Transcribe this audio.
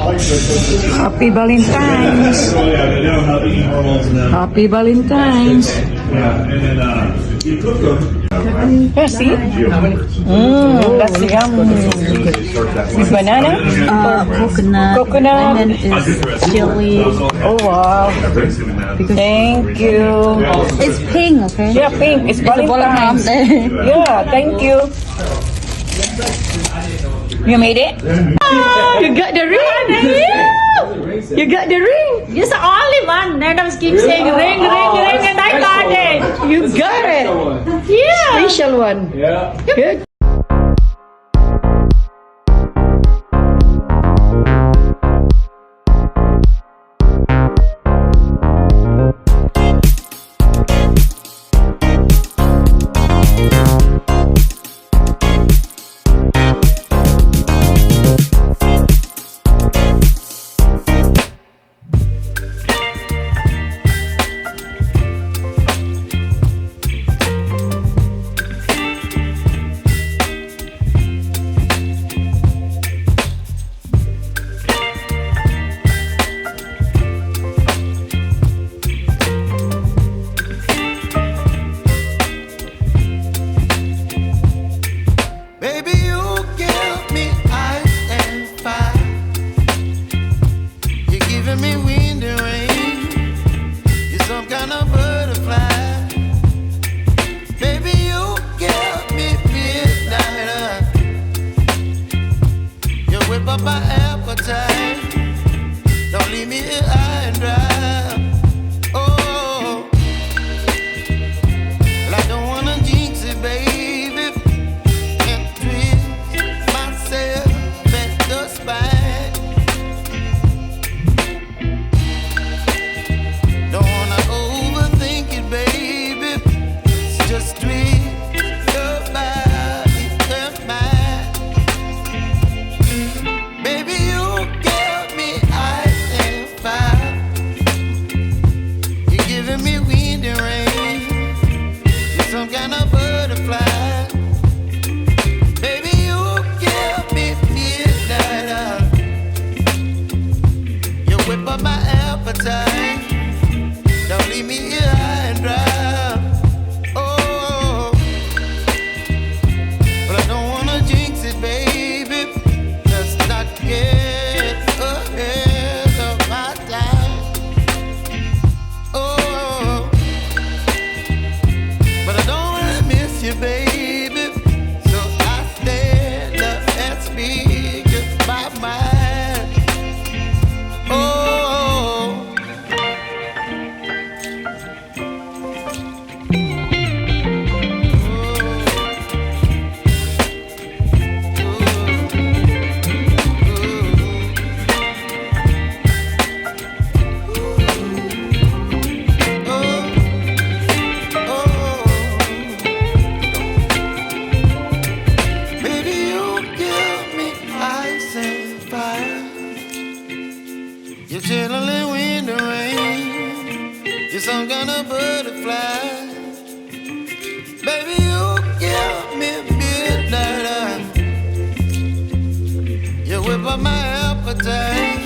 Happy Valentines. Happy Valentines. See? That's yummy. With banana? Coconut. And then is chili. Oh wow. Thank you. It's pink, okay? Yeah, pink. It's Valentine's. Yeah, thank you. You made it? You got the ring? You got the ring? You're the only one that I keep saying ring, and I got it. You got it. Yeah. Special one. Yeah. Good. My appetite. Don't leave me here high and dry. Oh, well, I don't wanna jinx it, baby, and twist myself at the spine. Don't wanna overthink it, baby. It's just twist your body and mine. Some kind of butterfly. Baby, you give me midnight. You whip up my appetite. Don't leave me here high and dry. Oh, but I don't wanna jinx it, baby. Let's not get ahead of my time. Oh, but I don't wanna miss you, baby. So I stand up and speak my mind. Oh, you're chilling in the rain. You're some kind of butterfly. Baby, you give me midnight. You whip up my appetite.